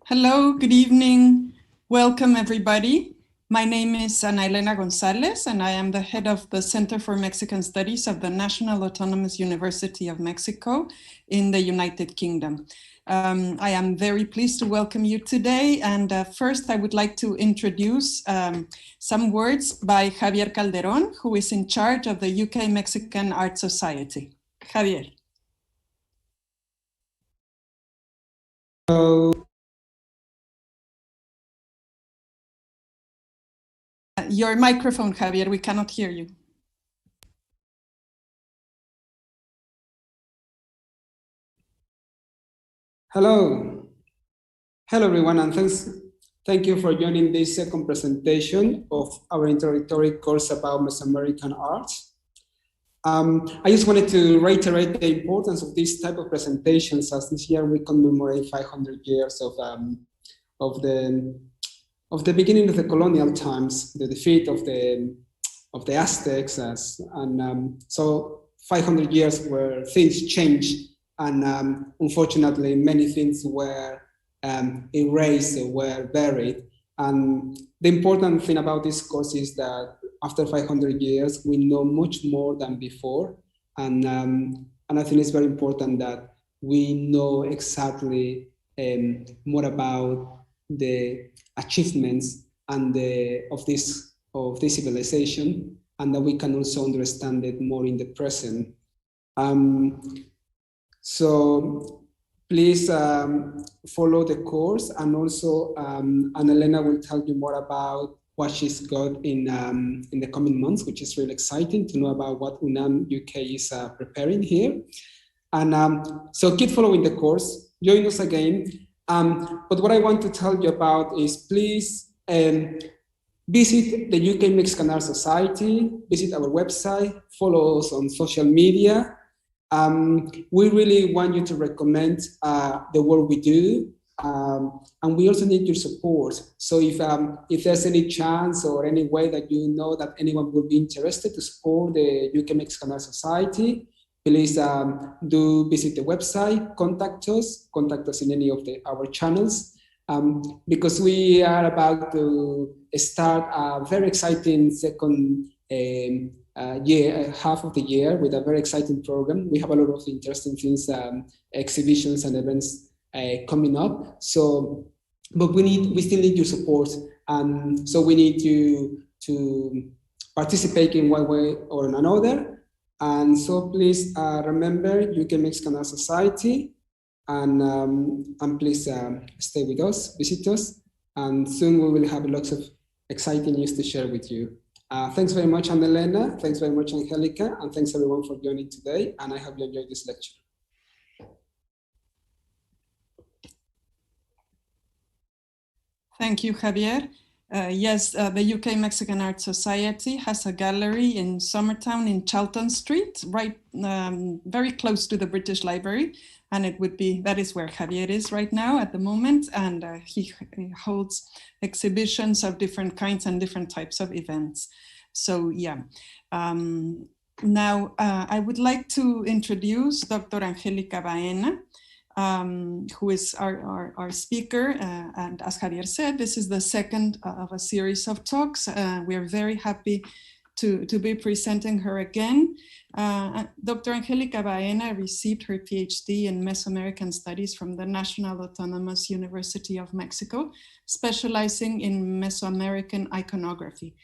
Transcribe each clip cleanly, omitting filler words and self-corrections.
Hello, good evening. Welcome, everybody. My name is Ana Elena Gonzalez, and I am the head of the Center for Mexican Studies of the National Autonomous University of Mexico in the United Kingdom. I am very pleased to welcome you today. And first, I would like to introduce some words by Javier Calderón, who is in charge of the UK Mexican Art Society. Javier. Hello. Your microphone, Javier, we cannot hear you. Hello. Hello, everyone, and thank you for joining this second presentation of our introductory course about Mesoamerican art. I just wanted to reiterate the importance of this type of presentations, as this year we commemorate 500 years of the beginning of the colonial times, the defeat of the Aztecs, so 500 years where things changed, and unfortunately many things were erased, were buried. And the important thing about this course is that after 500 years, we know much more than before, and I think it's very important that we know exactly more about the achievements and of this civilization, and that we can also understand it more in the present. So please follow the course, and also Ana Elena will tell you more about what she's got in the coming months, which is really exciting to know about what UNAM-UK is preparing here. And so keep following the course, join us again. But what I want to tell you about is, please visit the UK Mexican Art Society, visit our website, follow us on social media. We really want you to recommend the work we do, and we also need your support. So if there's any chance or any way that you know that anyone would be interested to support the UK Mexican Art Society, please do visit the website, contact us in any of our channels, because we are about to start a very exciting second half of the year with a very exciting program. We have a lot of interesting things, exhibitions and events coming up. So, but we still need your support, and so we need you to participate in one way or another. And so please remember UK Mexican Art Society, and please stay with us, visit us, and soon we will have lots of exciting news to share with you. Thanks very much, Ana Elena. Thanks very much, Angelica, and thanks everyone for joining today. And I hope you enjoyed this lecture. Thank you, Javier. Yes, the UK Mexican Art Society has a gallery in Somertown in Charlton Street, right, very close to the British Library. And that is where Javier is right now at the moment. And he holds exhibitions of different kinds and different types of events. So yeah, now I would like to introduce Dr. Angelica Baena, who is our speaker. And as Javier said, this is the second of a series of talks. We are very happy to be presenting her again. Dr. Angelica Baena received her PhD in Mesoamerican Studies from the National Autonomous University of Mexico, specializing in Mesoamerican iconography.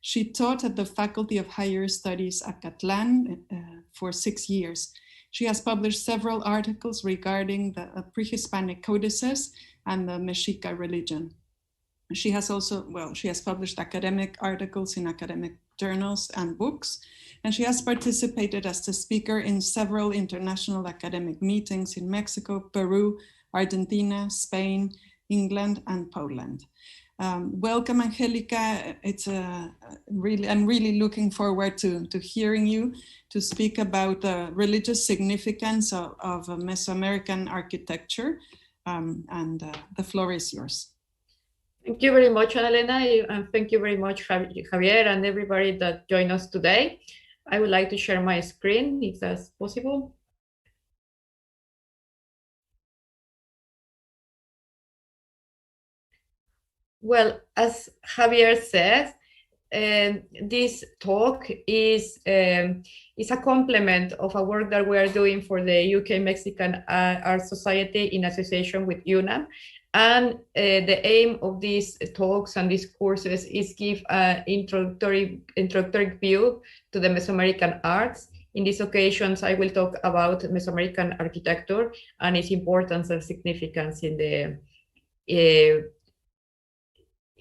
She taught at the Faculty of Higher Studies at Catlan for 6 years. She has published several articles regarding the pre-Hispanic codices and the Mexica religion. She has published academic articles in academic journals and books, and she has participated as a speaker in several international academic meetings in Mexico, Peru, Argentina, Spain, England, and Poland. Welcome, Angelica. I'm really looking forward to hearing you to speak about the religious significance of Mesoamerican architecture, and the floor is yours. Thank you very much, Ana Elena, and thank you very much, Javier, and everybody that joined us today. I would like to share my screen, if that's possible. Well, as Javier said, this talk is a complement of a work that we are doing for the UK Mexican Art Society in association with UNAM. And the aim of these talks and these courses is give an introductory view to the Mesoamerican arts. In these occasions, I will talk about Mesoamerican architecture and its importance and significance in the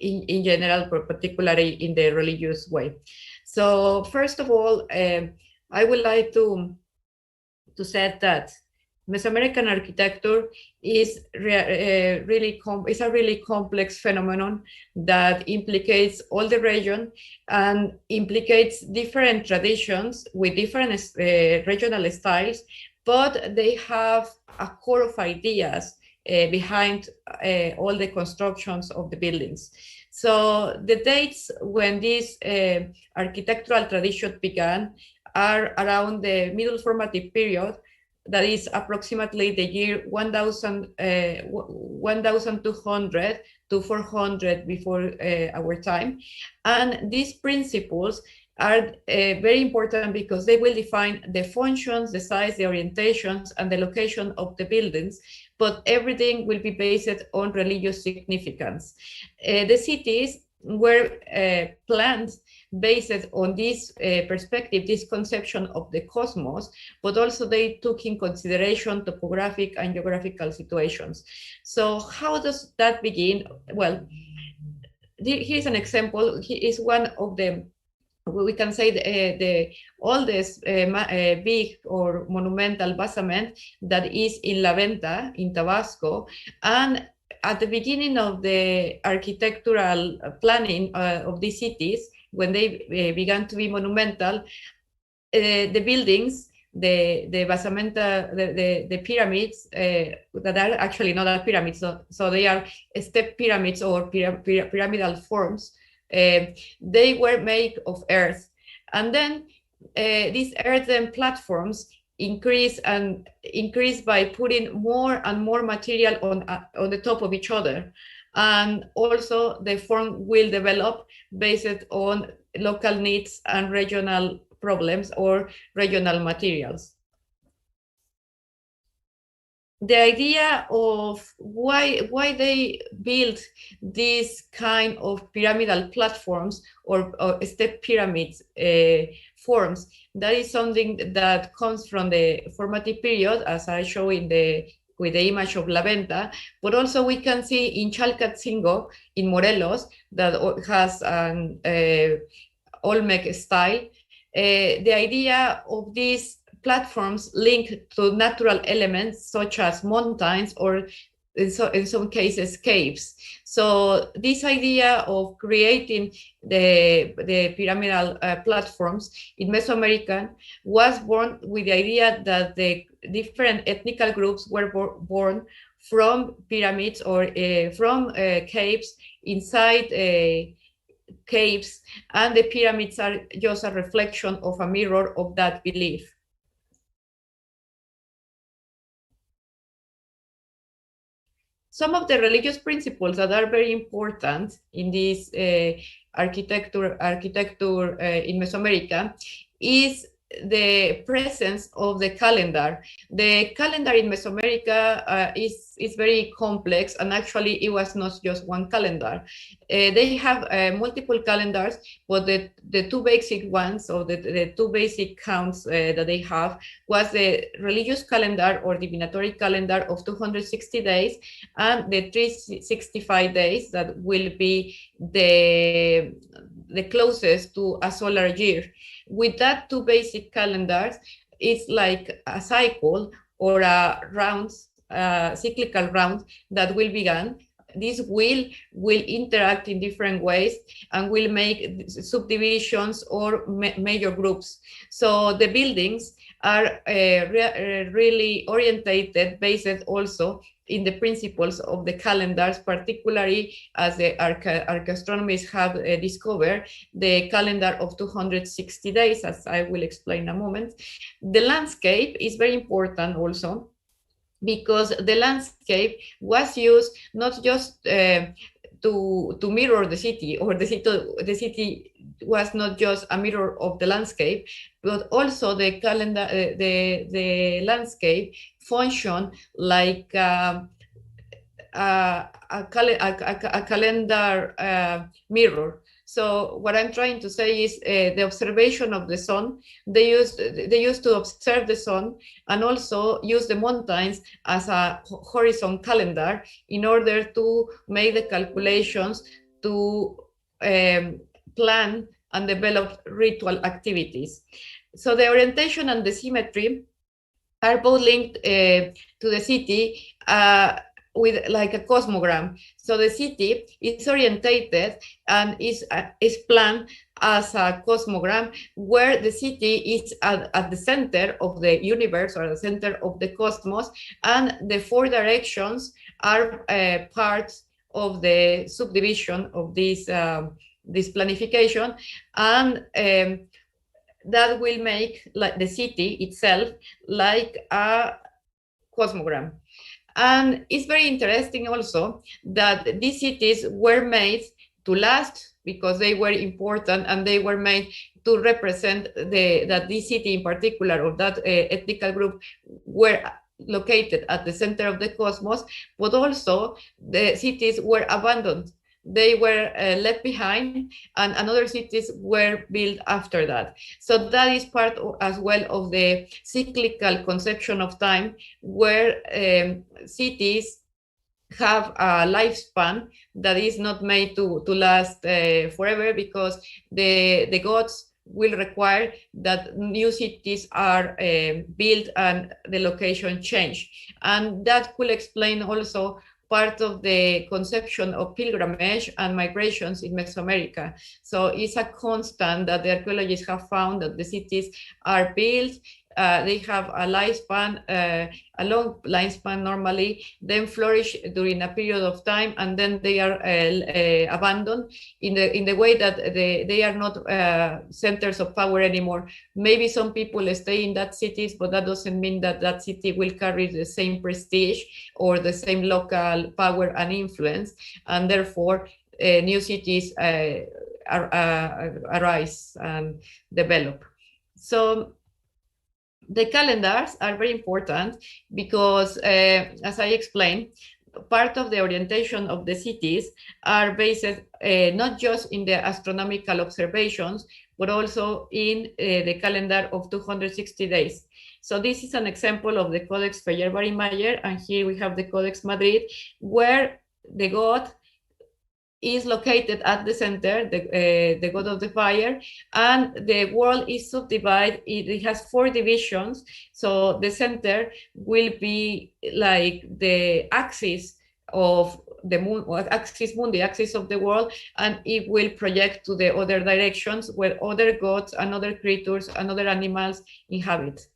in general, but particularly in the religious way. So first of all, I would like to say that Mesoamerican architecture is a really complex phenomenon that implicates all the region and implicates different traditions with different regional styles, but they have a core of ideas behind all the constructions of the buildings. So the dates when this architectural tradition began are around the Middle Formative period, that is approximately the year 1200 to 400 before our time. And these principles are very important because they will define the functions, the size, the orientations, and the location of the buildings, but everything will be based on religious significance. The cities were planned based on this perspective, this conception of the cosmos, but also they took in consideration topographic and geographical situations. So how does that begin? Well, here's an example. Here is one of the, we can say the oldest big or monumental basement that is in La Venta in Tabasco. And at the beginning of the architectural planning of these cities, when they began to be monumental, the buildings, the basamenta, the pyramids that are actually not a pyramid, so they are step pyramids or pyramidal forms. They were made of earth, and then these earthen platforms increase by putting more and more material on the top of each other, and also the form will develop based on local needs and regional problems or regional materials. The idea of why they build this kind of pyramidal platforms or step pyramids forms, that is something that comes from the formative period, as I show with the image of La Venta, but also we can see in Chalcatzingo in Morelos that has an Olmec style. The idea of these platforms linked to natural elements such as mountains or in some cases caves. So this idea of creating the pyramidal platforms in Mesoamerican was born with the idea that the different ethnical groups were born from pyramids or from caves inside caves, and the pyramids are just a reflection of a mirror of that belief. Some of the religious principles that are very important in this architecture in Mesoamerica is the presence of the calendar. The calendar in Mesoamerica is very complex, and actually it was not just one calendar. They have multiple calendars, but the two basic ones, or the two basic counts that they have was the religious calendar or divinatory calendar of 260 days and the 365 days that will be the closest to a solar year. With that two basic calendars, it's like a cycle or a cyclical round that will begin. This will interact in different ways and will make subdivisions or major groups. So the buildings are really orientated based also in the principles of the calendars, particularly as the archastronomists have discovered the calendar of 260 days, as I will explain in a moment. The landscape is very important also, because the landscape was used not just to mirror the city, or the city was not just a mirror of the landscape, but also the calendar, the landscape functioned like a calendar mirror. So what I'm trying to say is the observation of the sun. They used to observe the sun and also use the mountains as a horizon calendar in order to make the calculations to plan and develop ritual activities. So the orientation and the symmetry are both linked to the city with like a cosmogram. So the city is orientated and is planned as a cosmogram, where the city is at the center of the universe, or the center of the cosmos, and the four directions are parts of the subdivision of this this planification, and that will make like the city itself like a cosmogram. And it's very interesting also that these cities were made to last because they were important, and they were made to represent that this city in particular, or that ethnic group, were located at the center of the cosmos, but also the cities were abandoned. They were left behind, and other cities were built after that. So that is part as well of the cyclical conception of time, where cities have a lifespan that is not made to last forever, because the gods will require that new cities are built and the location change. And that could explain also part of the conception of pilgrimage and migrations in Mesoamerica. So it's a constant that the archaeologists have found, that the cities are built, they have a lifespan, a long lifespan normally, then flourish during a period of time, and then they are abandoned in the way that they are not centers of power anymore. Maybe some people stay in that cities, but that doesn't mean that that city will carry the same prestige or the same local power and influence, and therefore new cities arise and develop. So the calendars are very important because, as I explained, part of the orientation of the cities are based not just in the astronomical observations, but also in the calendar of 260 days. So this is an example of the Codex Borgia, and here we have the Codex Madrid, where the god is located at the center, the god of the fire, and the world is subdivided. It has 4 divisions. So the center will be like the axis of the moon, or axis mundi, the axis of the world, and it will project to the other directions where other gods and other creatures and other animals inhabit.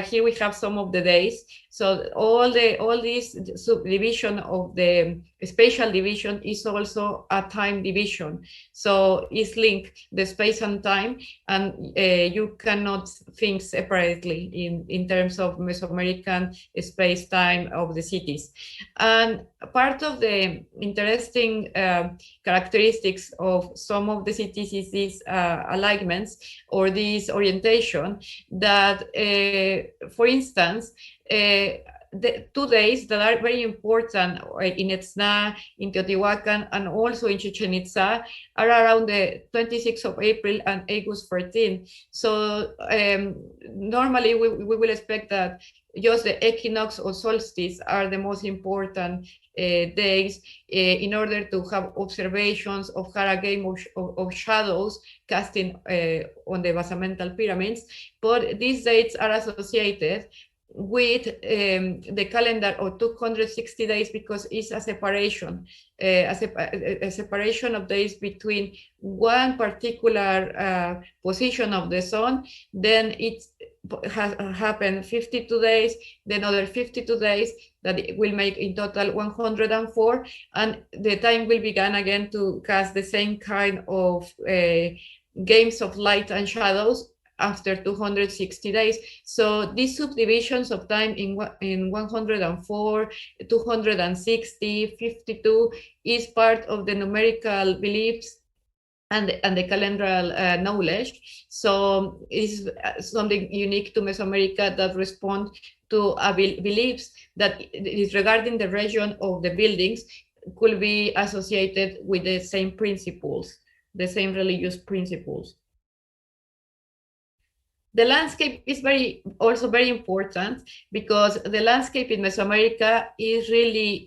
Here we have some of the days. So all this subdivision of the spatial division is also a time division. So it's linked, the space and time, and you cannot think separately in terms of Mesoamerican space-time of the cities. And part of the interesting characteristics of some of the cities is these alignments, or this orientation that, for instance, the 2 days that are very important in Etzna, in Teotihuacan, and also in Chichen Itza are around the 26th of April and August 14. So normally we will expect that just the equinox or solstice are the most important days in order to have observations of a game of shadows casting on the basamental pyramids. But these dates are associated with the calendar of 260 days because it's a separation, a separation of days between one particular position of the sun, then it has happened 52 days, then other 52 days, that it will make in total 104, and the time will begin again to cast the same kind of games of light and shadows after 260 days. So these subdivisions of time in 104, 260, 52 is part of the numerical beliefs and the calendral knowledge. So it's something unique to Mesoamerica that respond to beliefs that is regarding the region of the buildings could be associated with the same principles, the same religious principles. The landscape is also very important, because the landscape in Mesoamerica is really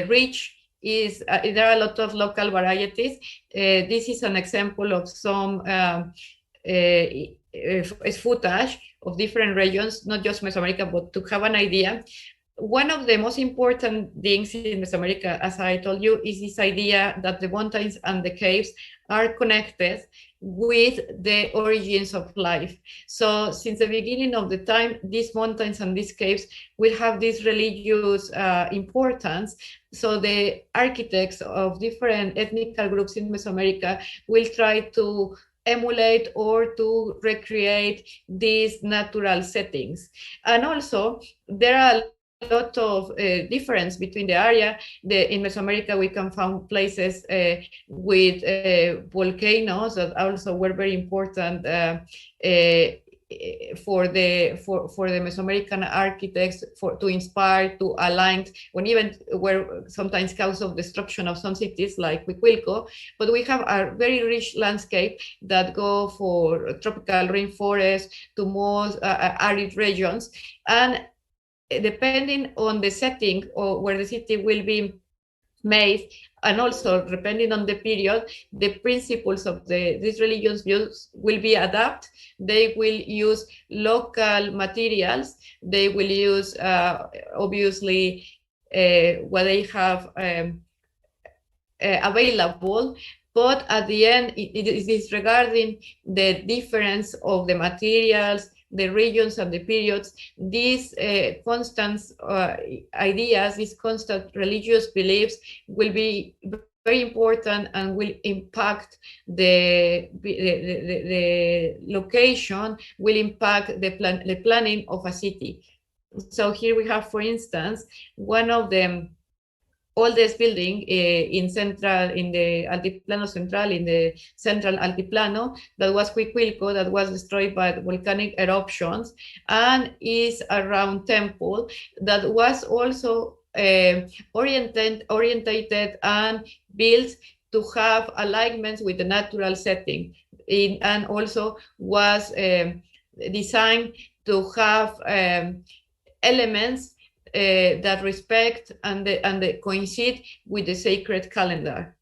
rich. There are a lot of local varieties. This is an example of some footage of different regions, not just Mesoamerica, but to have an idea. One of the most important things in Mesoamerica, as I told you, is this idea that the mountains and the caves are connected with the origins of life. So since the beginning of the time, these mountains and these caves will have this religious importance. So the architects of different ethnic groups in Mesoamerica will try to emulate or to recreate these natural settings. And also, there are a lot of difference between the area. In Mesoamerica, we can find places with volcanoes that also were very important for the Mesoamerican architects to inspire, to align, when even were sometimes cause of destruction of some cities like Huicuilco. But we have a very rich landscape that go for tropical rainforests to more arid regions, and depending on the setting or where the city will be made, and also depending on the period, the principles of these religions will be adapted. They will use local materials. They will use obviously what they have available. But at the end, it is disregarding the difference of the materials, the regions and the periods. These constant ideas, these constant religious beliefs will be very important and will impact the location, will impact the planning of a city. So here we have, for instance, one of the oldest building in the Altiplano Central, in the central Altiplano, that was Huicuilco, that was destroyed by volcanic eruptions, and is a round temple that was also orientated and built to have alignments with the natural setting, and also was designed to have elements that respect and coincide with the sacred calendar.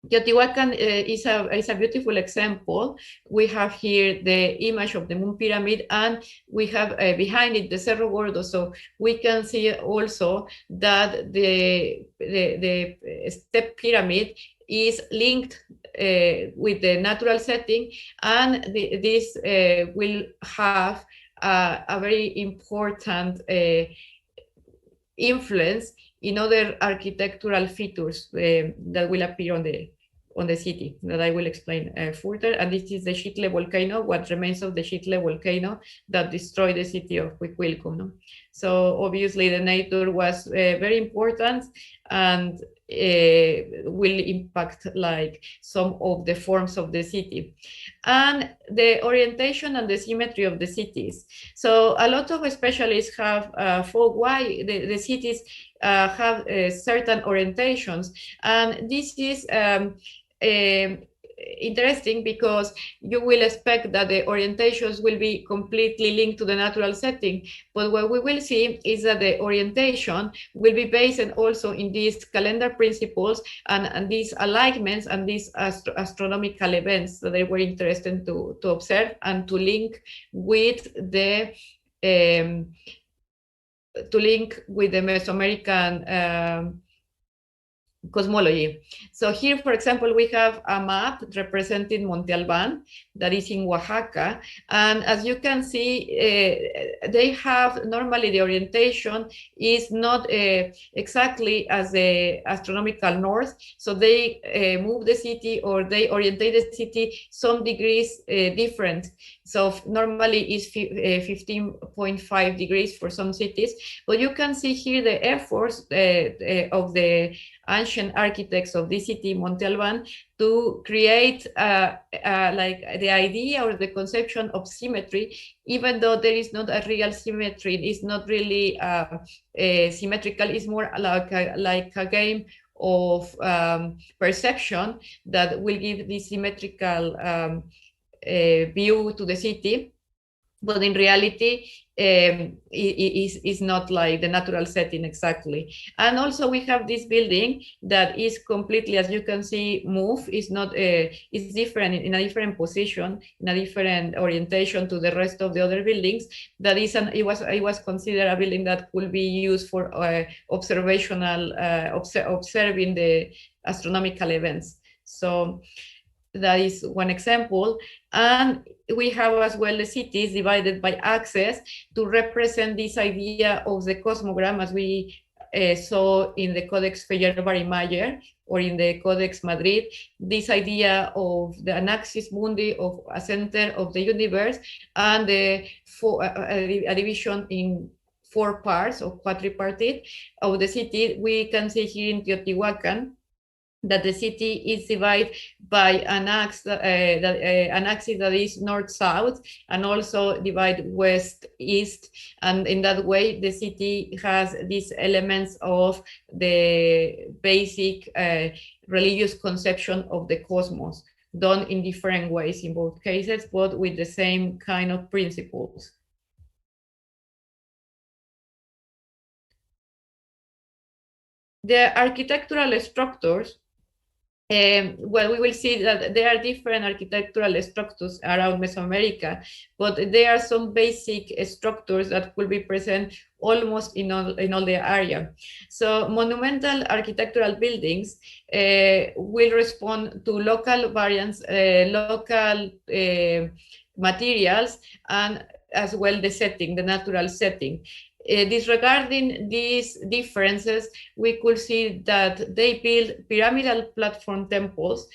Teotihuacan is a beautiful example. We have here the image of the Moon Pyramid, and we have behind it the Cerro Gordo. So we can see also that the step pyramid is linked with the natural setting, and this will have a very important influence in other architectural features that will appear on the city, that I will explain further. And this is the Xitle volcano, what remains of the Xitle volcano that destroyed the city of Huicuilco. No? So obviously the nature was very important, and will impact like some of the forms of the city, and the orientation and the symmetry of the cities. So a lot of specialists have thought why the cities have certain orientations, and this is interesting, because you will expect that the orientations will be completely linked to the natural setting, but what we will see is that the orientation will be based also in these calendar principles and these alignments and these astronomical events that they were interested to observe and to link with the Mesoamerican cosmology. So here, for example, we have a map representing Monte Albán that is in Oaxaca. And as you can see, they have normally the orientation is not exactly as the astronomical north. So they move the city, or they orientate the city some degrees different. So normally it's 15.5 degrees for some cities. But you can see here the efforts of the ancient architects of this city, Monte Albán, to create like the idea or the conception of symmetry, even though there is not a real symmetry. It's not really symmetrical. It's more like a game of perception that will give this symmetrical view to the city. But in reality, it is not like the natural setting exactly. And also we have this building that is completely, as you can see, move. It's not, it's different, in a different position, in a different orientation to the rest of the other buildings. That is, it was considered a building that could be used for observational, observing the astronomical events. So that is one example. And we have as well the cities divided by axes to represent this idea of the cosmogram, as we saw in the Codex Borgia or in the Codex Madrid, this idea of an axis mundi, of a center of the universe, and a division in 4 parts, or quadripartite of the city. We can see here in Teotihuacan that the city is divided by an axis that is north-south, and also divide west-east. And in that way, the city has these elements of the basic religious conception of the cosmos, done in different ways in both cases, but with the same kind of principles. The architectural structures, well, we will see that there are different architectural structures around Mesoamerica, but there are some basic structures that will be present almost in all the area. So monumental architectural buildings will respond to local variants, local materials, and as well the setting, the natural setting. Disregarding these differences, we could see that they build pyramidal platform temples,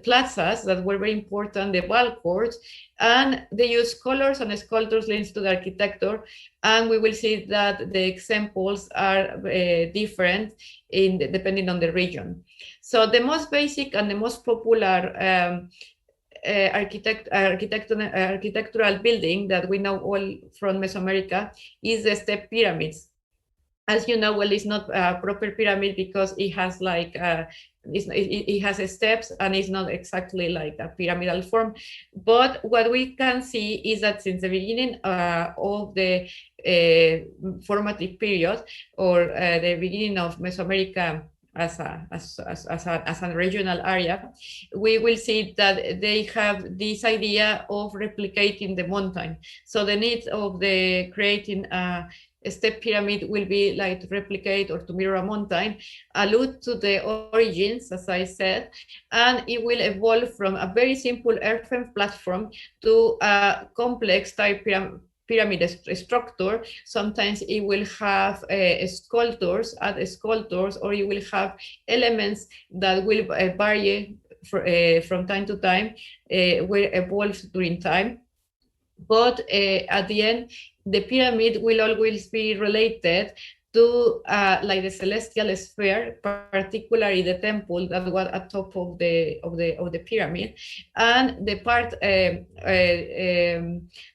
plazas that were very important, the ball courts, and they use colors and sculptures linked to the architecture. And we will see that the examples are different depending on the region. So the most basic and the most popular architectural building that we know all from Mesoamerica is the step pyramids. As you know, well, it's not a proper pyramid because it has like it has steps, and it's not exactly like a pyramidal form. But what we can see is that since the beginning of the formative period, or the beginning of Mesoamerica as a regional area, we will see that they have this idea of replicating the mountain. So the need of the creating a step pyramid will be like to replicate or to mirror a mountain, allude to the origins, as I said, and it will evolve from a very simple earthen platform to a complex type pyramid structure. Sometimes it will have sculptures, or it will have elements that will vary from time to time, will evolve during time. But at the end, the pyramid will always be related to like the celestial sphere, particularly the temple that was at top of the pyramid, and the part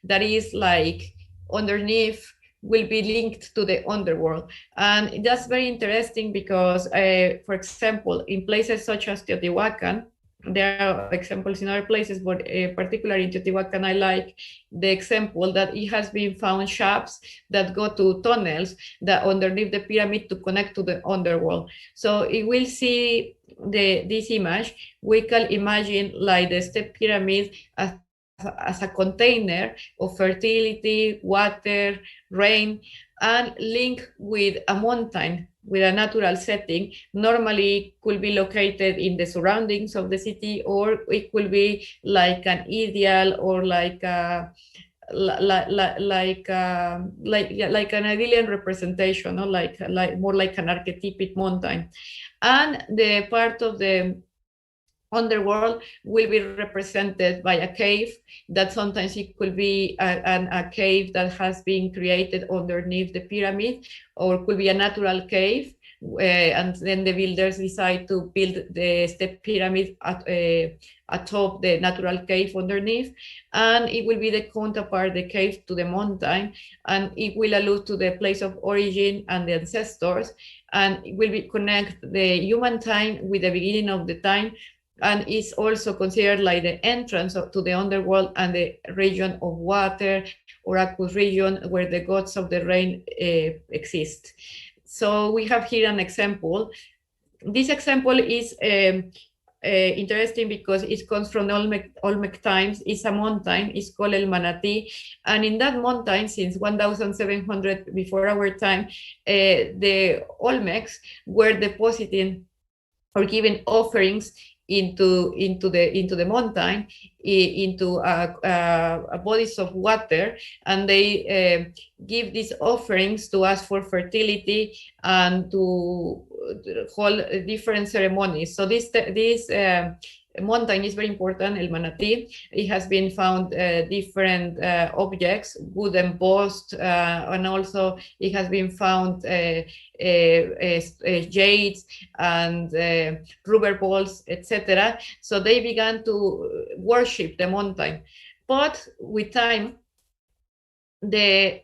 that is like underneath will be linked to the underworld. And that's very interesting because, for example, in places such as Teotihuacan, there are examples in other places, but particularly in Teotihuacan, I like the example that it has been found shafts that go to tunnels that underneath the pyramid to connect to the underworld. So it will see this image. We can imagine like the step pyramid as as a container of fertility, water, rain, and link with a mountain, with a natural setting. Normally could be located in the surroundings of the city, or it could be like an ideal, or like like an ideal representation, or like more like an archetypic mountain. And the part of the underworld will be represented by a cave, that sometimes it could be a cave that has been created underneath the pyramid, or could be a natural cave, and then the builders decide to build the step pyramid atop the natural cave underneath, and it will be the counterpart, the cave to the mountain, and it will allude to the place of origin and the ancestors, and it will be connect the human time with the beginning of the time, and is also considered like the entrance to the underworld and the region of water, or Aquus region, where the gods of the rain exist. So we have here an example. This example is interesting because it comes from Olmec times. It's a mountain, it's called El Manatí, and in that mountain, since 1700 before our time, the Olmecs were depositing or giving offerings into the mountain, into bodies of water, and they give these offerings to ask for fertility and to hold different ceremonies. So this mountain is very important, El Manatí. It has been found different objects, wood embossed, and also it has been found jades and rubber balls, etc. So they began to worship the mountain. But with time, the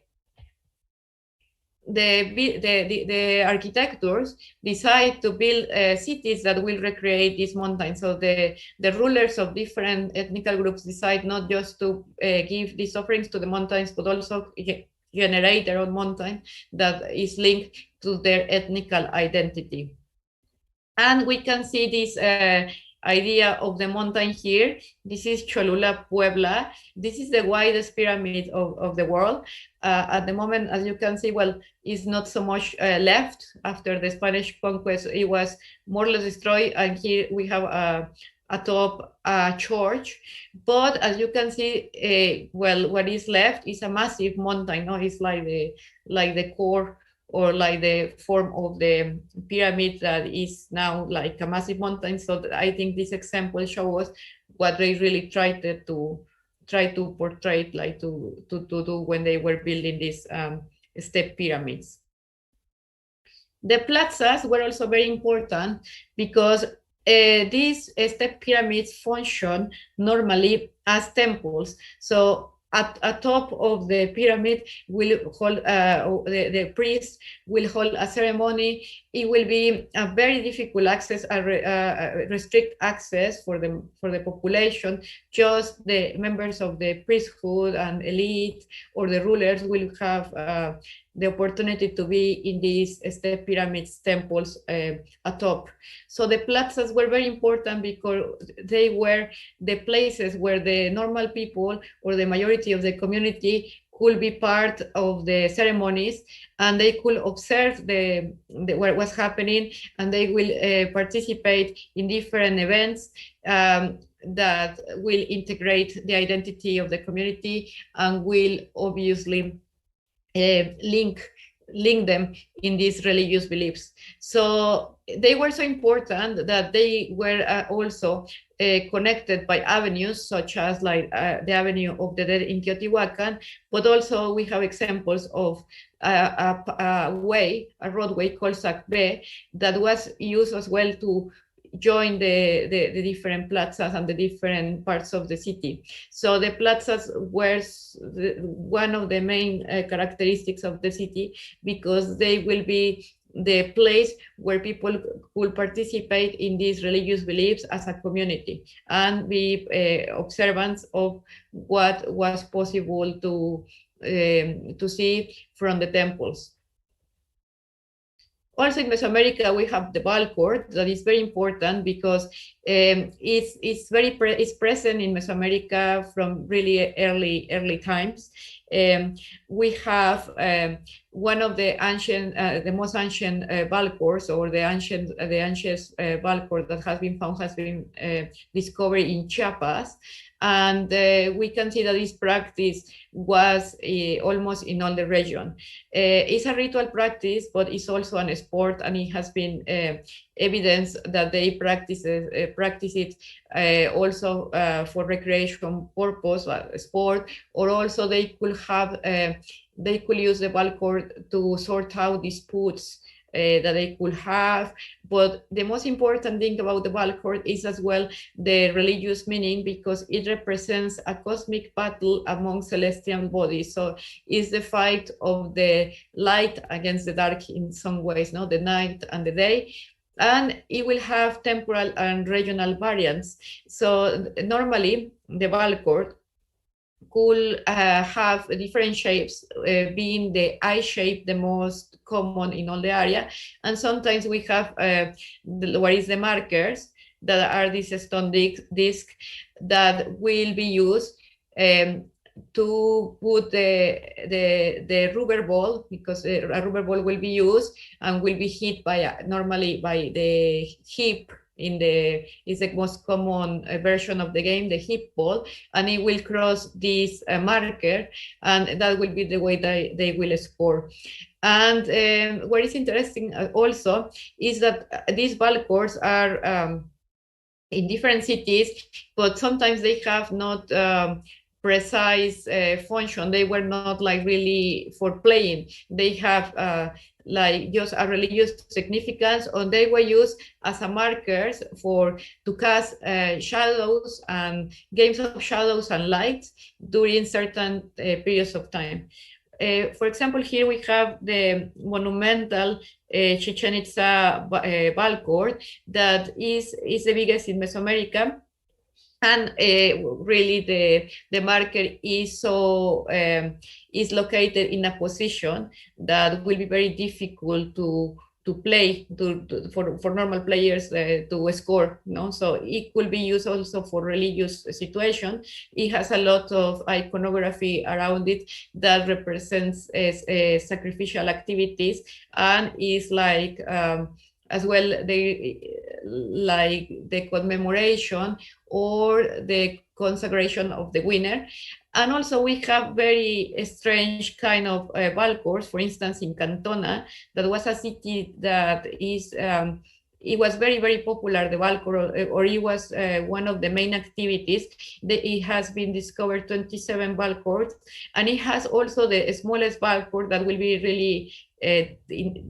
architects decide to build cities that will recreate this mountain. So the rulers of different ethnical groups decide not just to give these offerings to the mountains, but also generate their own mountain that is linked to their ethnical identity. And we can see this idea of the mountain here. This is Cholula, Puebla. This is the widest pyramid of the world. At the moment, as you can see, well, it's not so much left. After the Spanish conquest, it was more or less destroyed. And here we have atop a church. But as you can see, well, what is left is a massive mountain. No? It's like the core, or like the form of the pyramid that is now like a massive mountain. So I think this example shows us what they really tried to portray, like to do when they were building these step pyramids. The plazas were also very important because these step pyramids function normally as temples. So at top of the pyramid will hold the priest will hold a ceremony. It will be a very difficult access, restrict access for the population. Just the members of the priesthood and elite or the rulers will have the opportunity to be in these step pyramids temples atop. So the plazas were very important because they were the places where the normal people or the majority of the community could be part of the ceremonies, and they could observe what was happening, and they will participate in different events that will integrate the identity of the community and will obviously link them in these religious beliefs. So they were so important that they were also connected by avenues, such as like the Avenue of the Dead in Teotihuacan, but also we have examples of a roadway called Sacbe that was used as well to join the different plazas and the different parts of the city. So the plazas were one of the main characteristics of the city, because they will be the place where people will participate in these religious beliefs as a community and be observants of what was possible to see from the temples. Also in Mesoamerica, we have the ball court that is very important because it's present in Mesoamerica from really early times. We have one of the most ancient ball courts, or the ancient ball court that has been found has been discovered in Chiapas. And we can see that this practice was almost in all the region. It's a ritual practice, but it's also a sport, and it has been evidence that they practice it also for recreation purpose, sport, or also they could use the ball court to sort out disputes that they could have. But the most important thing about the ball court is as well the religious meaning, because it represents a cosmic battle among celestial bodies. So it's the fight of the light against the dark in some ways, no? The night and the day. And it will have temporal and regional variants. So normally the ball court could have different shapes, being the eye shape the most common in all the area. And sometimes we have what is the markers, that are these stone discs that will be used to put the rubber ball, because a rubber ball will be used and will be hit normally by the hip. Is the most common version of the game, the hip ball, and it will cross this marker, and that will be the way they will score. And what is interesting also is that these ball courts are in different cities, but sometimes they have not precise function. They were not like really for playing. They have like just a religious significance, or they were used as a markers to cast shadows and games of shadows and lights during certain periods of time. For example, here we have the monumental Chichen Itza ball court that is the biggest in Mesoamerica. And really the marker is is located in a position that will be very difficult to play for normal players to score, no? So it could be used also for religious situation. It has a lot of iconography around it that represents sacrificial activities, and is like as well like the commemoration or the consecration of the winner. And also we have very strange kind of ball courts. For instance, in Cantona, that was a city that is, it was very popular, the ball court, or it was one of the main activities. It has been discovered 27 ball courts, and it has also the smallest ball court that will be really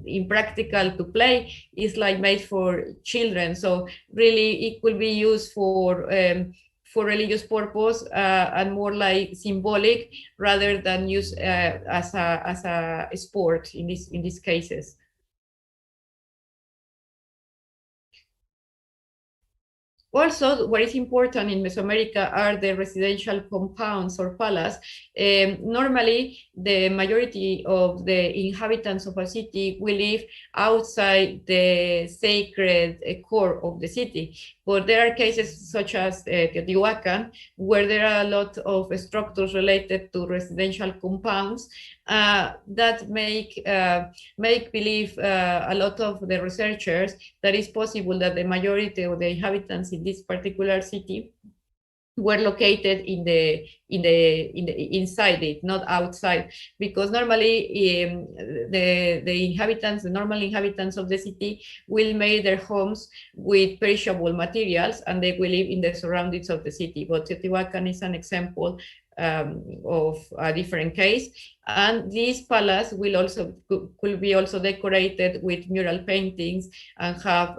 impractical to play. Is like made for children, so really it could be used for religious purpose and more like symbolic rather than used as a sport in these cases. Also, what is important in Mesoamerica are the residential compounds or palas. Normally, the majority of the inhabitants of a city will live outside the sacred core of the city. But there are cases such as Teotihuacan, where there are a lot of structures related to residential compounds that make believe a lot of the researchers that it's possible that the majority of the inhabitants in this particular city were located inside it, not outside, because normally the normal inhabitants of the city will make their homes with perishable materials, and they will live in the surroundings of the city. But Teotihuacan is an example of a different case, and these palaces will also could be also decorated with mural paintings and have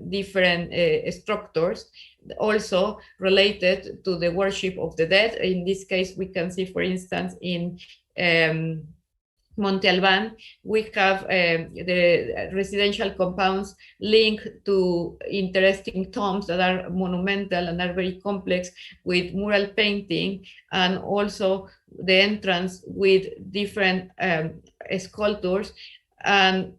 different structures also related to the worship of the dead. In this case, we can see, for instance, in Monte Albán, we have the residential compounds linked to interesting tombs that are monumental and are very complex, with mural painting, and also the entrance with different sculptures And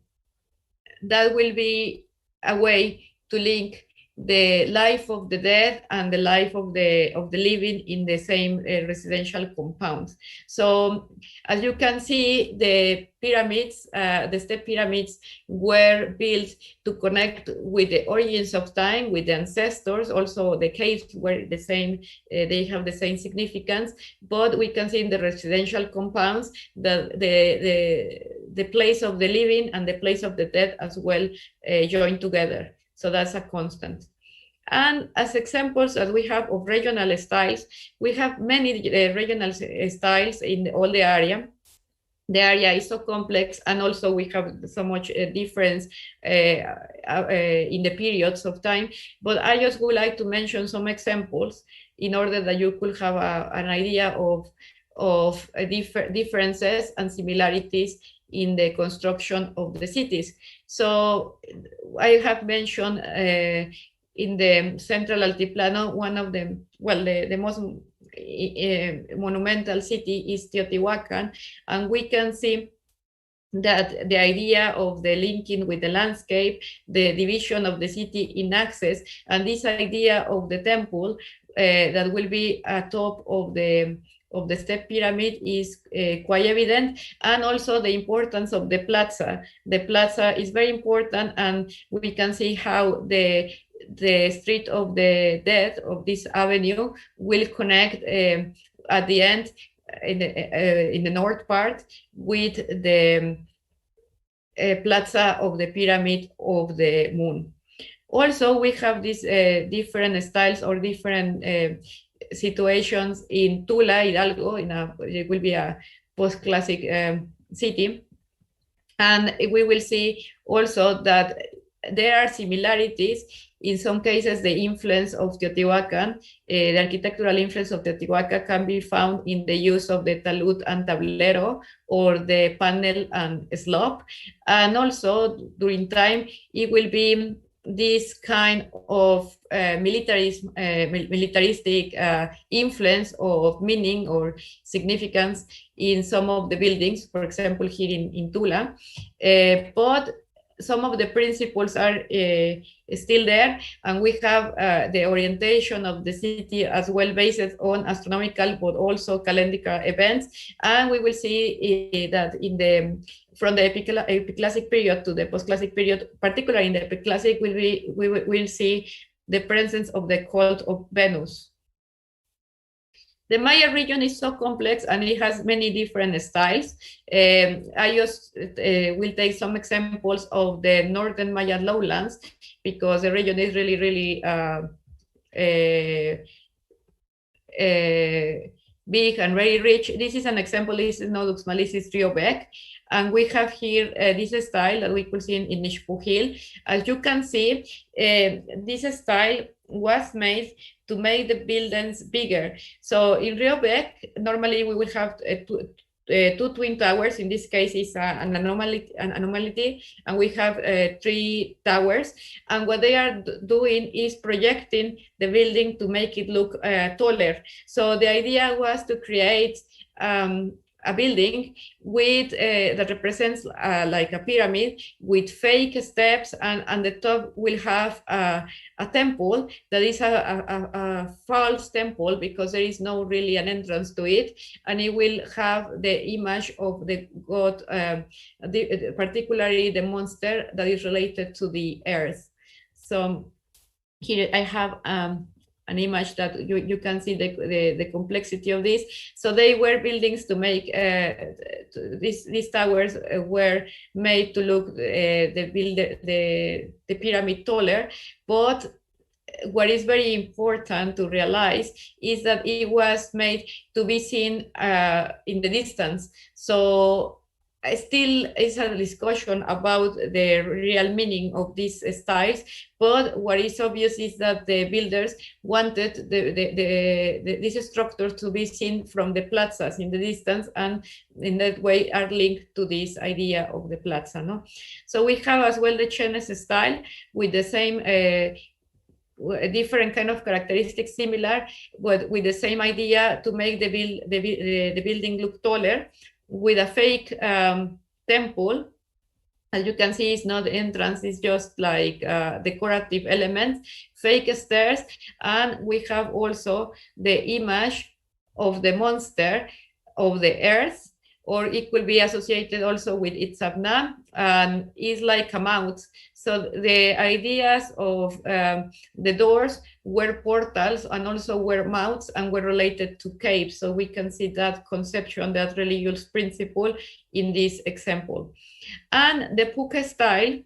that will be a way to link the life of the dead and the life of the living in the same residential compounds. So as you can see, the pyramids, the step pyramids, were built to connect with the origins of time, with the ancestors. Also the caves were the same, they have the same significance, but we can see in the residential compounds that the place of the living and the place of the dead as well join together. So that's a constant. And as examples that we have of regional styles, we have many regional styles in all the area. The area is so complex, and also we have so much difference in the periods of time. But I just would like to mention some examples in order that you could have an idea of differences and similarities in the construction of the cities. So I have mentioned in the central Altiplano, one of them, well, the most monumental city is Teotihuacan, and we can see that the idea of the linking with the landscape, the division of the city in access, and this idea of the temple that will be atop of the step pyramid is quite evident, and also the importance of the plaza. The plaza is very important, and we can see how the street of the dead of this avenue will connect at the end in the north part with the plaza of the pyramid of the moon. Also, we have these different styles or different situations in Tula, Hidalgo. It will be a post-classic city. And we will see also that there are similarities. In some cases, the influence of Teotihuacan, the architectural influence of Teotihuacan can be found in the use of the talud and tablero, or the panel and slope. And also during time, it will be this kind of militaristic influence of meaning or significance in some of the buildings, for example, here in Tula. But some of the principles are still there, and we have the orientation of the city as well based on astronomical but also calendrical events. And we will see that from the epiclassic period to the postclassic period, particularly in the epiclassic, we will see the presence of the cult of Venus. The Maya region is so complex, and it has many different styles. I just will take some examples of the northern Maya lowlands, because the region is really, really big and very rich. This is an example. This is Nodux Malicis Rio Bec. And we have here this style that we could see in Nishpujil. As you can see, this style was made to make the buildings bigger. So in Rio Bec, normally we will have two twin towers. In this case, it's an anomaly, and we have 3 towers. And what they are doing is projecting the building to make it look taller. So the idea was to create a building with that represents like a pyramid with fake steps, and the top will have a temple that is a false temple, because there is no really an entrance to it, and it will have the image of the god, particularly the monster that is related to the earth. So here I have an image that you can see the complexity of this. So they were buildings to make these towers were made to look the pyramid taller. But what is very important to realize is that it was made to be seen in the distance. So still is a discussion about the real meaning of these styles, but what is obvious is that the builders wanted this structure to be seen from the plazas in the distance, and in that way are linked to this idea of the plaza. No? So we have as well the Chenes style with the same different kind of characteristics, similar, but with the same idea to make the building look taller, with a fake temple As you can see, it's not entrance, it's just like decorative elements, fake stairs, and we have also the image of the monster of the earth, or it could be associated also with Itzamna, and is like a mouth. So the ideas of the doors were portals and also were mouths and were related to caves. So we can see that conception, that religious principle in this example. And the puka style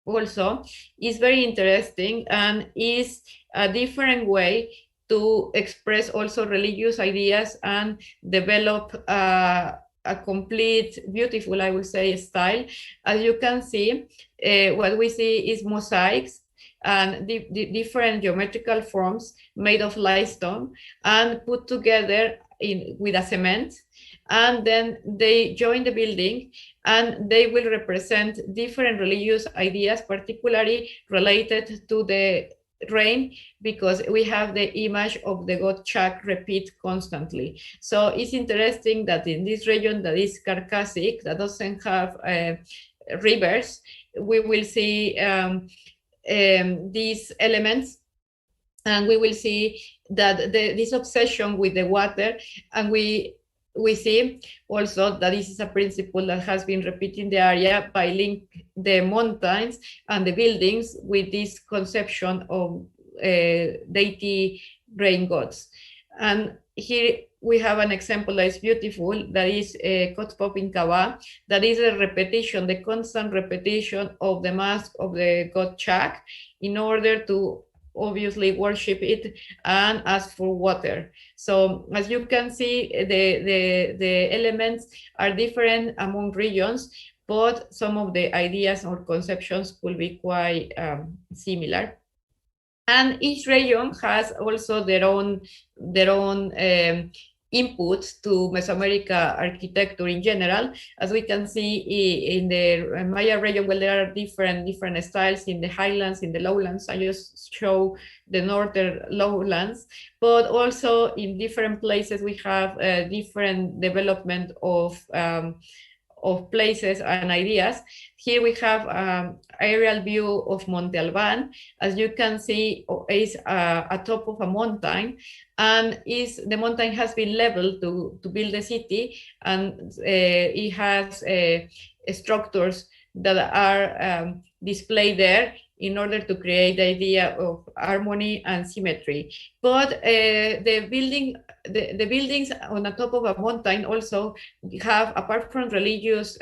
also is very interesting and is a different way to express also religious ideas and develop a complete, beautiful, I would say, style. As you can see, what we see is mosaics and different geometrical forms made of limestone and put together with a cement, and then they join the building and they will represent different religious ideas, particularly related to the rain, because we have the image of the god Chak repeat constantly. So it's interesting that in this region that is Caucasic, that doesn't have rivers, we will see these elements, and we will see that this obsession with the water, and we see also that this is a principle that has been repeated in the area by link the mountains and the buildings with this conception of deity rain gods. And here we have an example that is beautiful, that is Kotpop in Kaba, that is a repetition, the constant repetition of the mask of the god Chak in order to obviously worship it and ask for water. So as you can see, the elements are different among regions, but some of the ideas or conceptions could be quite similar. And each region has also their own input to Mesoamerica architecture in general. As we can see in the Maya region, well, there are different styles in the highlands, in the lowlands. I just show the northern lowlands, but also in different places we have different development of places and ideas. Here we have aerial view of Monte Alban. As you can see, is atop of a mountain, and the mountain has been leveled to build the city, and it has structures that are displayed there in order to create the idea of harmony and symmetry. But the buildings on the top of a mountain also have, apart from religious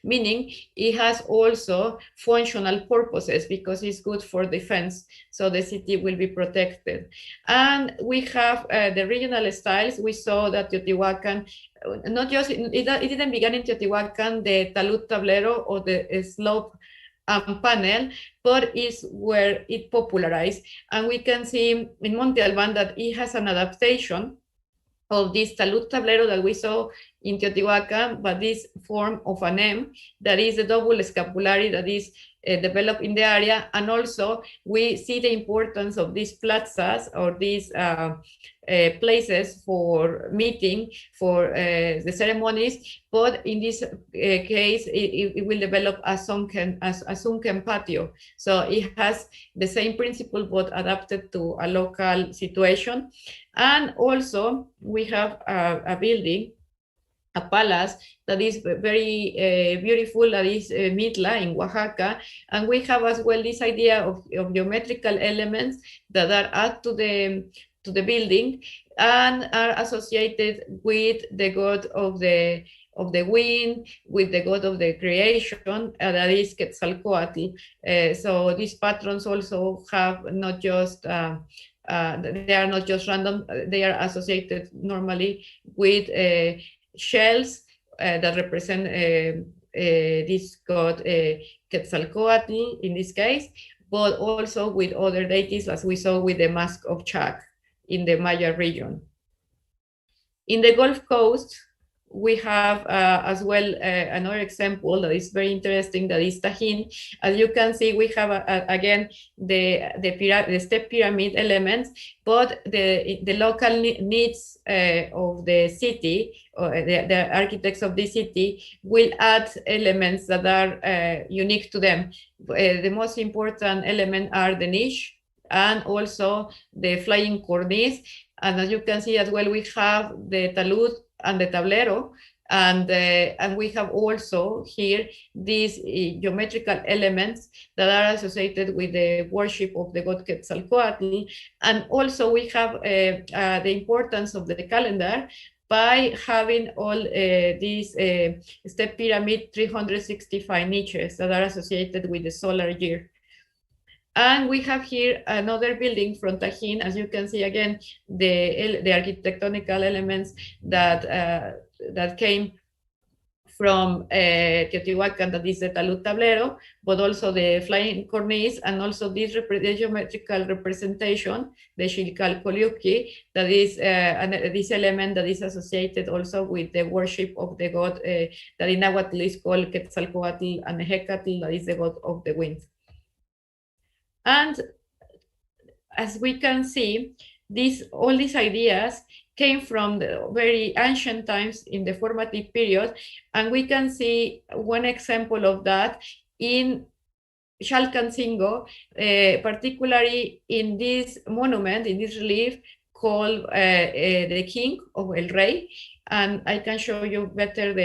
meaning, it has also functional purposes because it's good for defense, so the city will be protected. And we have the regional styles. We saw that Teotihuacan, not just, it didn't begin in Teotihuacan, the talud tablero or the slope panel, but is where it popularized. And we can see in Monte Alban that it has an adaptation of this talud tablero that we saw in Teotihuacan, but this form of an M, that is the double scapulary that is developed in the area. And also we see the importance of these plazas or these places for meeting, for the ceremonies, but in this case, it will develop a sunken patio. So it has the same principle, but adapted to a local situation. And also we have a building, a palace that is very beautiful, that is Mitla in Oaxaca. And we have as well this idea of geometrical elements that are added to the building and are associated with the god of the wind, with the god of the creation, that is Quetzalcoatl. So these patrons also have not just they are not just random, they are associated normally with shells that represent this god Quetzalcoatl in this case, but also with other deities, as we saw with the mask of Chak in the Maya region. In the Gulf Coast, we have as well another example that is very interesting, that is Tajín. As you can see, we have again the step pyramid elements, but the local needs of the city, or the architects of the city, will add elements that are unique to them. The most important element are the niche and also the flying cornice. And as you can see as well, we have the talud and the tablero, and we have also here these geometrical elements that are associated with the worship of the god Quetzalcoatl. And also we have the importance of the calendar by having all these step pyramid 365 niches that are associated with the solar year. And we have here another building from Tajín. As you can see again, the architectonical elements that came from Teotihuacan, that is the talud tablero, but also the flying cornice, and also this geometrical representation, the Xilcalcoliuqui, that is this element that is associated also with the worship of the god that in Nahuatl is called Quetzalcoatl, and Hecatl, that is the god of the wind. And as we can see, all these ideas came from the very ancient times in the formative period, and we can see one example of that in Chalcancingo, particularly in this monument, in this relief called the King of El Rey. And I can show you better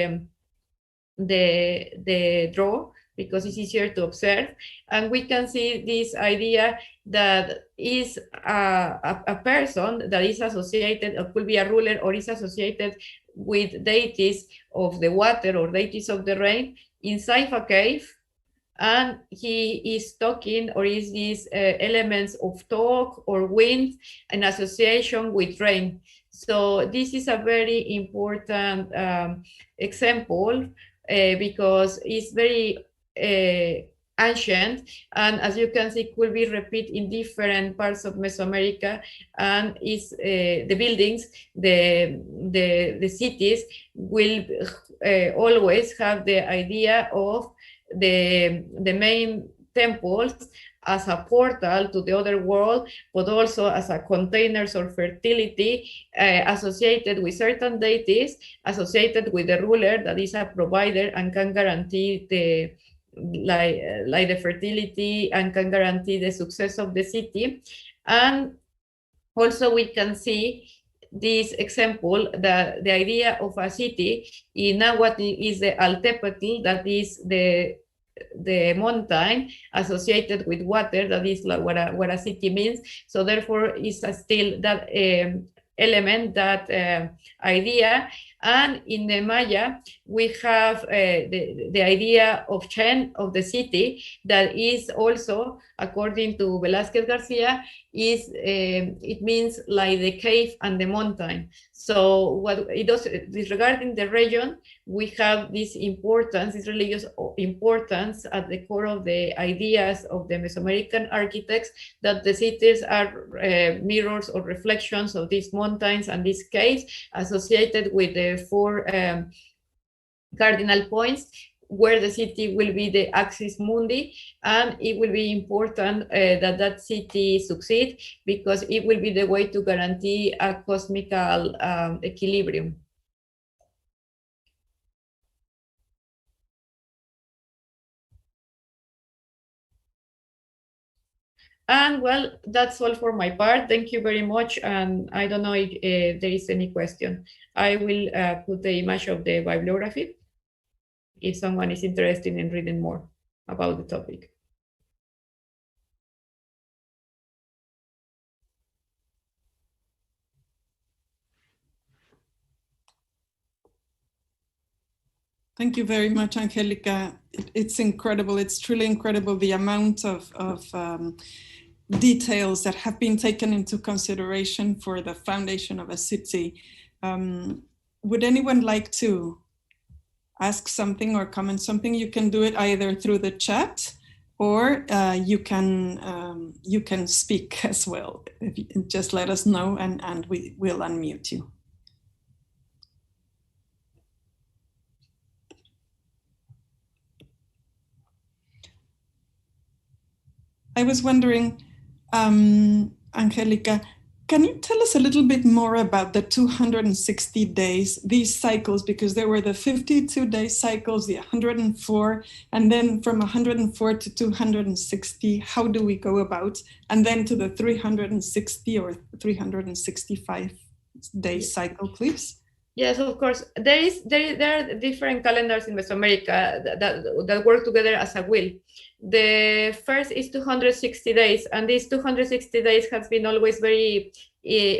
the draw, because it's easier to observe. And we can see this idea that is a person that is associated, or could be a ruler, or is associated with deities of the water or deities of the rain inside a cave. And he is talking, or is these elements of talk or wind in association with rain. So this is a very important example because it's very ancient, and as you can see, could be repeated in different parts of Mesoamerica, and is the buildings, the cities will always have the idea of the main temples as a portal to the other world, but also as a containers of fertility associated with certain deities, associated with the ruler that is a provider and can guarantee the the fertility and can guarantee the success of the city. And also we can see this example, the idea of a city in Nahuatl is the Altepetl, that is the mountain associated with water, that is like what a city means. So therefore is still that element, that idea. And in the Maya, we have the idea of Chen, of the city, that is also, according to Velázquez Garcia, is it means like the cave and the mountain. So what it does, disregarding the region, we have this importance, this religious importance at the core of the ideas of the Mesoamerican architects, that the cities are mirrors or reflections of these mountains and these caves associated with the four cardinal points, where the city will be the axis mundi, and it will be important that city succeed, because it will be the way to guarantee a cosmical equilibrium. And well, that's all for my part. Thank you very much. And I don't know if there is any question. I will put the image of the bibliography if someone is interested in reading more about the topic. Thank you very much, Angelica. It's incredible. It's truly incredible, the amount of details that have been taken into consideration for the foundation of a city. Would anyone like to ask something or comment something? You can do it either through the chat, or you can speak as well. Just let us know, and we will unmute you. I was wondering, Angelica, can you tell us a little bit more about the 260 days, these cycles, because there were the 52-day cycles, the 104, and then from 104 to 260, how do we go about, and then to the 360 or 365-day cycle, please? Yes, of course. There are different calendars in Mesoamerica that work together as a wheel. The first is 260 days, and these 260 days has been always very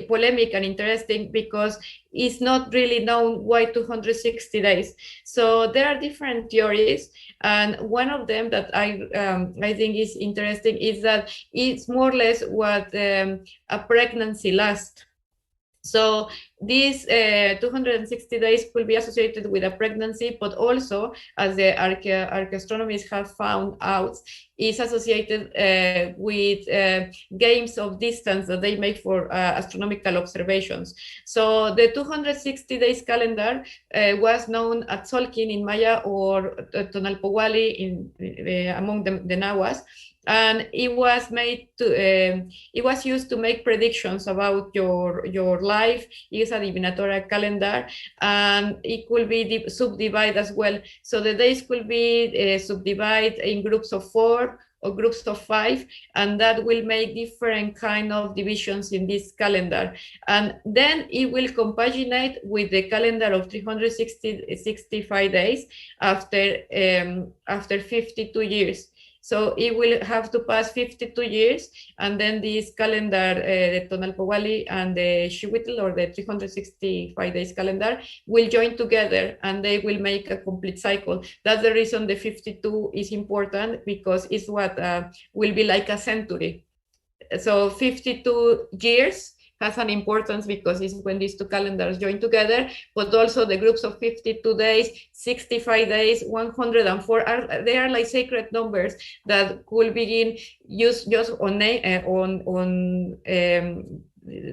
polemic and interesting because it's not really known why 260 days. So there are different theories, and one of them that I think is interesting is that it's more or less what a pregnancy lasts. So these 260 days could be associated with a pregnancy, but also, as the archaeoastronomers have found out, is associated with gains of distance that they make for astronomical observations. So the 260 days calendar was known at Tzolk'in in Maya or Tonalpowali among the Nahuas. And it was used to make predictions about your life. It's a divinatorial calendar, and it could be subdivided as well. So the days could be subdivided in groups of 4 or groups of 5, and that will make different kind of divisions in this calendar. And then it will compaginate with the calendar of 365 days after 52 years. So it will have to pass 52 years, and then this calendar, the Tonalpowali and the Xihuitl, or the 365 days calendar, will join together, and they will make a complete cycle. That's the reason the 52 is important, because it's what will be like a century. So 52 years has an importance because it's when these two calendars join together, but also the groups of 52 days, 65 days, 104, they are like sacred numbers that could begin used just on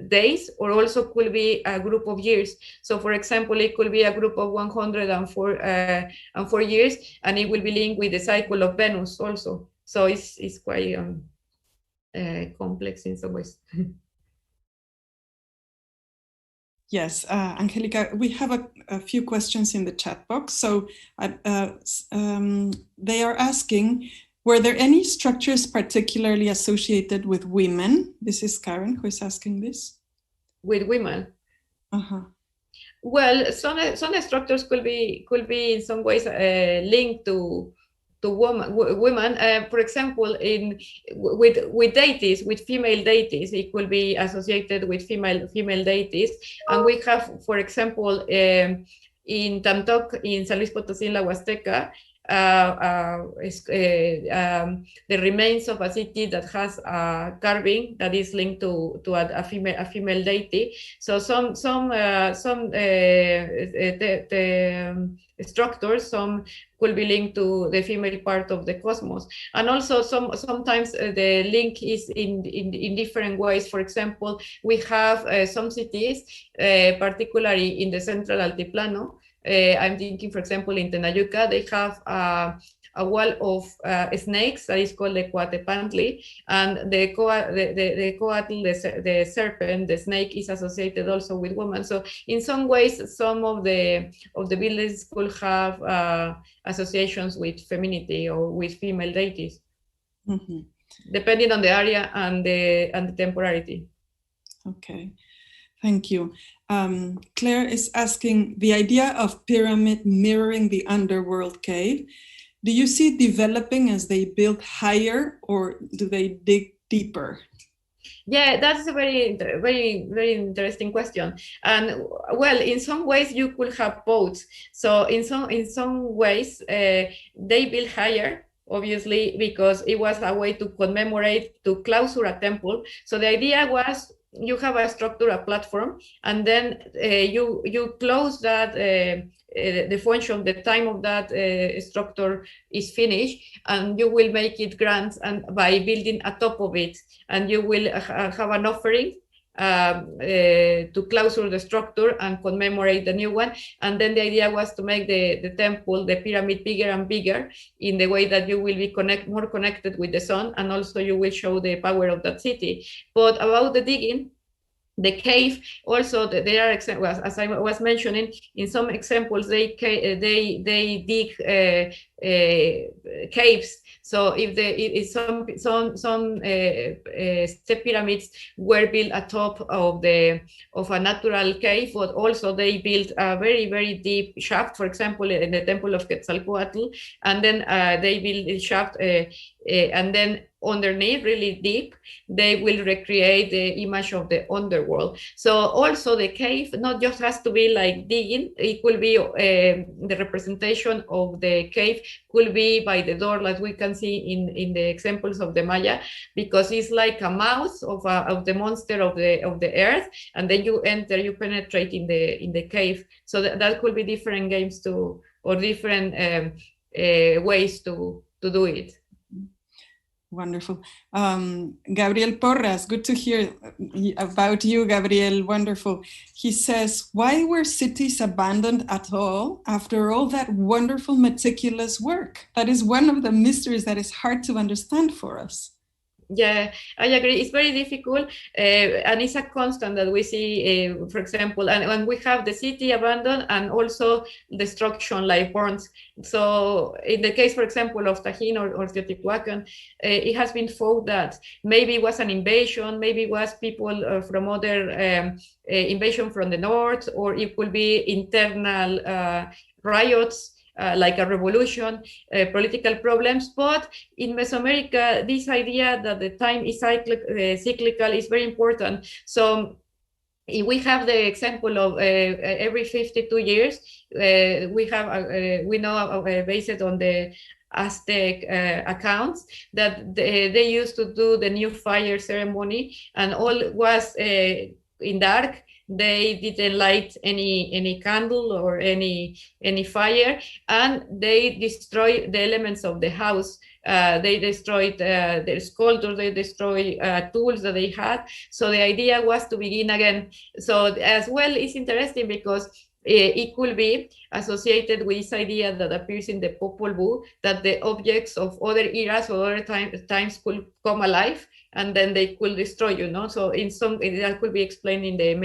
days, or also could be a group of years. So for example, it could be a group of 104 years, and it will be linked with the cycle of Venus also. So it's quite complex in some ways. Yes, Angelica, we have a few questions in the chat box. So they are asking, were there any structures particularly associated with women? This is Karen who is asking this. With women? Uh-huh. Well, some structures could be in some ways linked to women. For example, with deities, with female deities, it could be associated with female deities. And we have, for example, in Tantoc, in San Luis Potosí, in La Huasteca, the remains of a city that has a carving that is linked to a female deity. So some structures, some could be linked to the female part of the cosmos, and also sometimes the link is in different ways. For example, we have some cities, particularly in the central Altiplano. I'm thinking, for example, in Tenayuca, they have a wall of snakes that is called the Coatepantli, and the Coatl, the serpent, the snake, is associated also with women. So in some ways, some of the buildings could have associations with femininity or with female deities, depending on the area and the temporality. Okay, thank you. Claire is asking, the idea of pyramid mirroring the underworld cave, do you see it developing as they build higher, or do they dig deeper? Yeah, that's a very, very, very interesting question. And well, in some ways you could have both. So in some ways they build higher, obviously, because it was a way to commemorate, to clausure a temple. So the idea was, you have a structure, a platform, and then you close that the function, the time of that structure is finished, and you will make it grand, and by building atop of it, and you will have an offering, to clausure the structure and commemorate the new one. And then the idea was to make the temple, the pyramid, bigger and bigger in the way that you will be more connected with the sun, and also you will show the power of that city. But about the digging, the cave also, there are examples, as I was mentioning, in some examples they dig caves. So if some step pyramids were built atop of a natural cave, but also they built a very, very deep shaft, for example, in the temple of Quetzalcoatl, and then they built a shaft, and then underneath, really deep, they will recreate the image of the underworld. So also the cave not just has to be like digging, it could be the representation of the cave could be by the door, like we can see in the examples of the Maya, because it's like a mouth of the monster of the earth, and then you enter, you penetrate in the cave. So that could be different games to, or different ways to do it. Wonderful. Gabriel Porras, good to hear about you, Gabriel. Wonderful. He says, why were cities abandoned at all after all that wonderful, meticulous work? That is one of the mysteries that is hard to understand for us. Yeah, I agree. It's very difficult, and it's a constant that we see, for example, and when we have the city abandoned and also destruction like burns. So in the case, for example, of Tajín or Teotihuacan, it has been thought that maybe it was an invasion, maybe it was people from other invasion from the north, or it could be internal riots. Like a revolution, political problems. But in Mesoamerica, this idea that the time is cyclical is very important. So if we have the example of every 52 years, we know based on the Aztec accounts that they used to do the new fire ceremony, and all was in dark. They didn't light any candle or any fire, and they destroyed the elements of the house. They destroyed their sculptures, they destroyed tools that they had. So the idea was to begin again. So as well, it's interesting because it could be associated with this idea that appears in the Popol Vuh, that the objects of other eras or other times could come alive, and then they could destroy, you know. So in some, that could be explained in the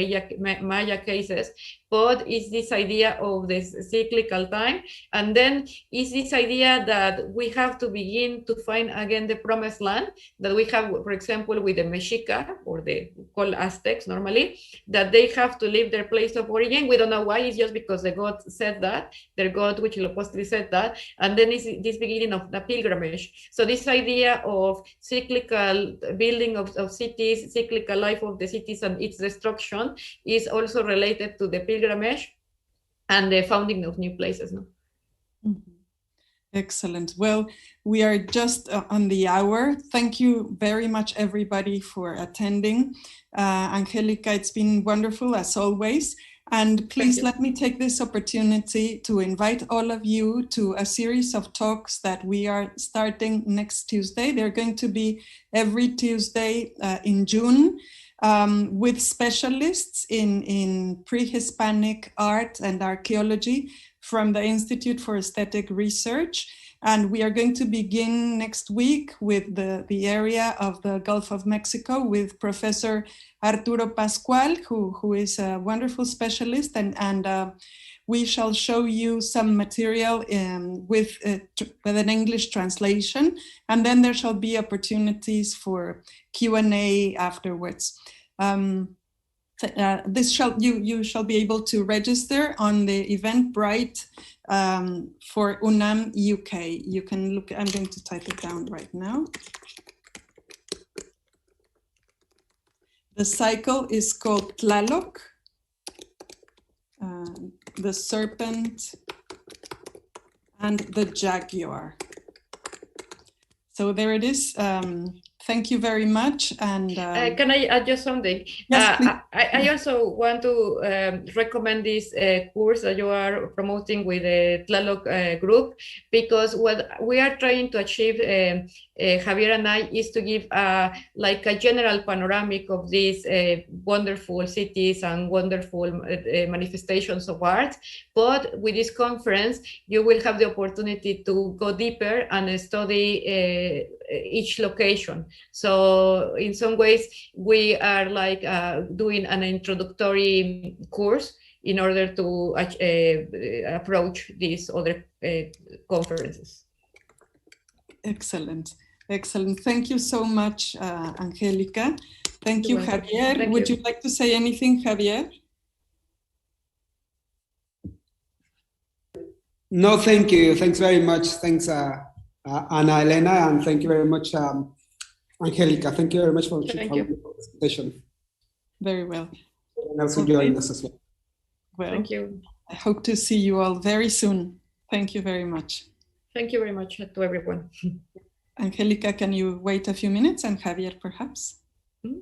Maya cases, but it's this idea of this cyclical time. And then it's this idea that we have to begin to find again the promised land that we have, for example, with the Mexica, or the called Aztecs normally, that they have to leave their place of origin. We don't know why, it's just because the god said that, their god Huitzilopochtli said that, and then it's this beginning of the pilgrimage. So this idea of cyclical building of cities, cyclical life of the cities and its destruction is also related to the pilgrimage and the founding of new places. No? Mm-hmm. Excellent. Well, we are just on the hour. Thank you very much, everybody, for attending. Angelica, it's been wonderful as always. And please let me take this opportunity to invite all of you to a series of talks that we are starting next Tuesday. They're going to be every Tuesday in June with specialists in pre-Hispanic art and archaeology from the Institute for Aesthetic Research. And we are going to begin next week with the area of the Gulf of Mexico with Professor Arturo Pascual, who is a wonderful specialist, and we shall show you some material with an English translation, and then there shall be opportunities for Q&A afterwards. You shall be able to register on the Eventbrite for UNAM-UK. You can look, I'm going to type it down right now. The cycle is called Tlaloc, the serpent, and the jaguar. So there it is. thank you very much. And can I add just something? Yes, please. I also want to recommend this course that you are promoting with the Tlaloc group, because what we are trying to achieve, Javier and I, is to give like a general panoramic of these wonderful cities and wonderful manifestations of art. But with this conference, you will have the opportunity to go deeper and study each location. So in some ways, we are like doing an introductory course in order to approach these other conferences. Excellent, excellent. Thank you so much, Angelica. Thank you, Javier. Thank Would you. you like to say anything, Javier? No, thank you. Thanks very much. Thanks, Ana Elena, and thank you very much, Angelica. Thank you very much for the presentation. Very well. And also join us as well. Well, thank you. I hope to see you all very soon. Thank you very much. Thank you very much to everyone. Angelica, can you wait a few minutes, and Javier perhaps? Mm-hmm.